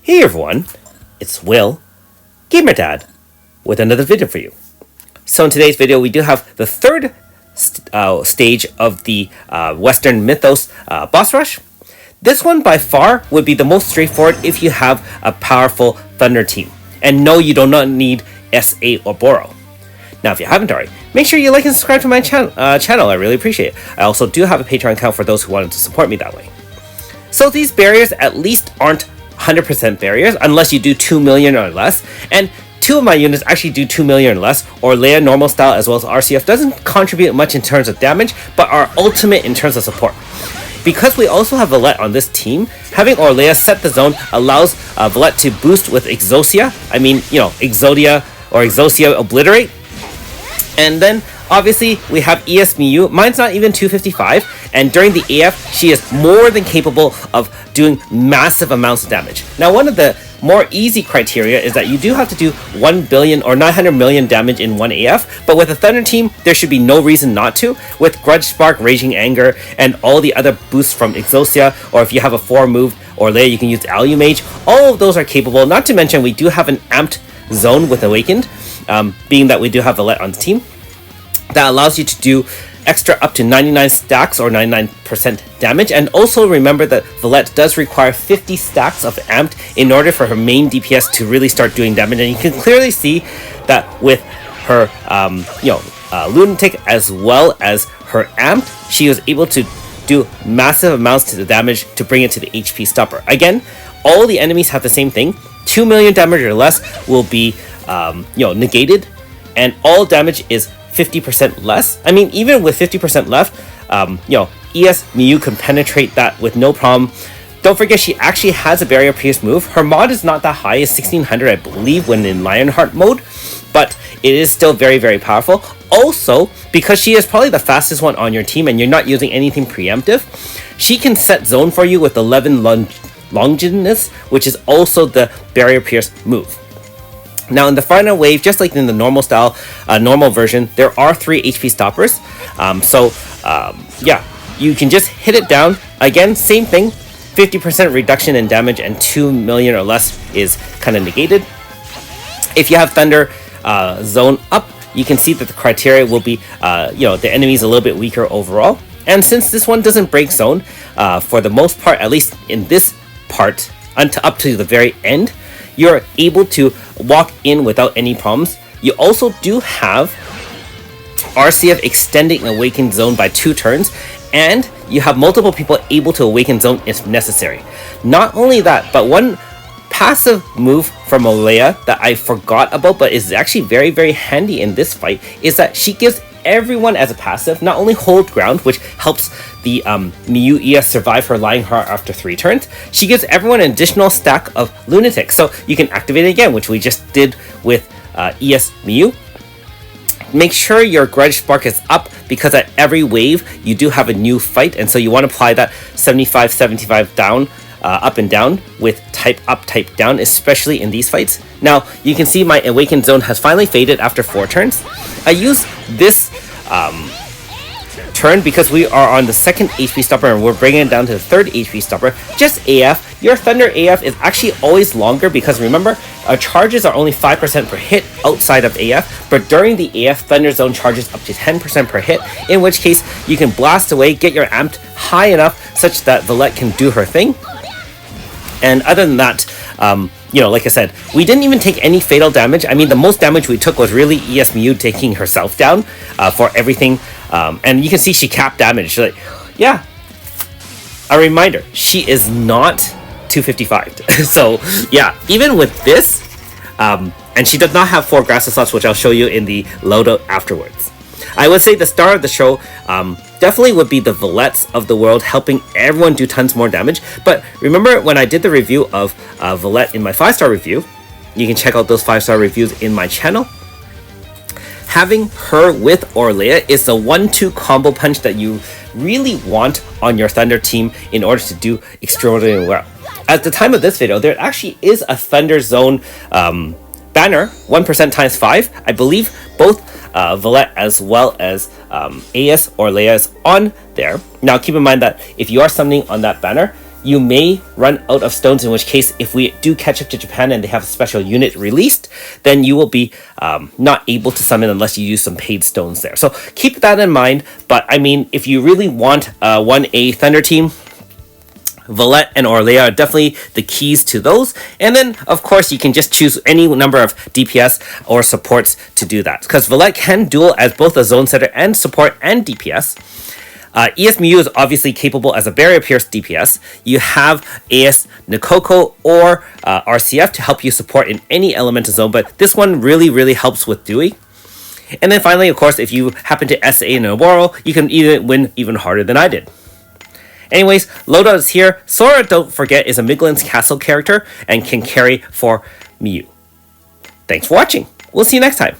Hey everyone, it's Will, Gamer Dad, with another video for you. So in today's video, we do have the third stage of the Western Mythos boss rush. This one by far would be the most straightforward if you have a powerful Thunder team. And no, you do not need S8 or Boro. Now, if you haven't already, make sure you like and subscribe to my channel. I really appreciate it. I also do have a Patreon account for those who wanted to support me that way. So these barriers at least aren't 100% barriers unless you do 2 million or less, and two of my units actually do 2 million or less. Orlea normal style as well as RCF doesn't contribute much in terms of damage, but are ultimate in terms of support. Because we also have Valette on this team, having Orlea set the zone allows Valette to boost with Exosia. Exodia or Exosia Obliterate. And then obviously we have ES-Miyu. Mine's not even 255, and during the AF she is more than capable of doing massive amounts of damage. Now, one of the more easy criteria is that you do have to do 1 billion or 900 million damage in one AF, but with a Thunder team there should be no reason not to. With Grudge Spark, Raging Anger, and all the other boosts from Exosia, or if you have a 4 move Orlea, you can use Alumage. All of those are capable, not to mention we do have an amped zone with Awakened, being that we do have Valette on the team. That allows you to do extra up to 99 stacks or 99% damage. And also remember that Valette does require 50 stacks of amped in order for her main DPS to really start doing damage. And you can clearly see that with her Lunatic as well as her amped, she was able to do massive amounts to the damage to bring it to the HP stopper. Again, all the enemies have the same thing. 2 million damage or less will be negated, and all damage is 50% less. I mean, even with 50% left, ES-Miyu can penetrate that with no problem. Don't forget, she actually has a Barrier Pierce move. Her mod is not that high, it's 1600 I believe when in Lionheart mode, but it is still very, very powerful. Also, because she is probably the fastest one on your team and you're not using anything preemptive, she can set zone for you with 11 Longinus, which is also the Barrier Pierce move. Now, in the final wave, just like in the normal style, normal version, there are 3 HP stoppers. You can just hit it down. Again, same thing, 50% reduction in damage and 2 million or less is kind of negated. If you have Thunder zone up, you can see that the criteria will be, the enemy's a little bit weaker overall. And since this one doesn't break zone, for the most part, at least in this part, up to the very end, you're able to walk in without any problems. You also do have RCF extending Awakened Zone by 2 turns, and you have multiple people able to Awaken Zone if necessary. Not only that, but one passive move from Orlea that I forgot about, but is actually very, very handy in this fight, is that she gives everyone as a passive not only hold ground, which helps the Miyu ES survive her Lying Heart after 3 turns, she gives everyone an additional stack of Lunatic, so you can activate it again, which we just did with ES Miyu. Make sure your Grudge Spark is up, because at every wave you do have a new fight, and so you want to apply that 75 down, up and down with type up, type down, especially in these fights. Now, you can see my Awakened Zone has finally faded after 4 turns. I use this turn because we are on the 2nd HP stopper and we're bringing it down to the 3rd HP stopper. Just AF. Your Thunder AF is actually always longer because remember, charges are only 5% per hit outside of AF, but during the AF, Thunder Zone charges up to 10% per hit, in which case you can blast away, get your amped high enough such that Valette can do her thing. And other than that, like I said, we didn't even take any fatal damage. I mean, the most damage we took was really ES-Miyu taking herself down for everything. And you can see she capped damage. Like, yeah, a reminder, she is not 255. So, yeah, even with this, and she does not have 4 Grasses slots, which I'll show you in the loadout afterwards. I would say the star of the show definitely would be the Valettes of the world, helping everyone do tons more damage. But remember when I did the review of Valette in my 5-star review, you can check out those 5-star reviews in my channel. Having her with Orlea is the 1-2 combo punch that you really want on your Thunder team in order to do extraordinarily well. At the time of this video, there actually is a Thunder Zone banner, 1% times 5. I believe both Valette as well as AS Orlea is on there. Now keep in mind that if you are summoning on that banner, You may run out of stones, in which case, if we do catch up to Japan and they have a special unit released, then you will be not able to summon unless you use some paid stones there. So keep that in mind. But I mean, if you really want 1A Thunder team, Valette and Orlea are definitely the keys to those. And then, of course, you can just choose any number of DPS or supports to do that. Because Valette can duel as both a zone setter and support and DPS. ESMU is obviously capable as a barrier pierce DPS. You have AS Nikoko or RCF to help you support in any elemental zone, but this one really helps with Dewey. And then finally, of course, if you happen to SA in a World, you can even win even harder than I did. Anyways, loadout is here. Sora, don't forget, is a Miglin's Castle character and can carry for Miyu. Thanks for watching. We'll see you next time.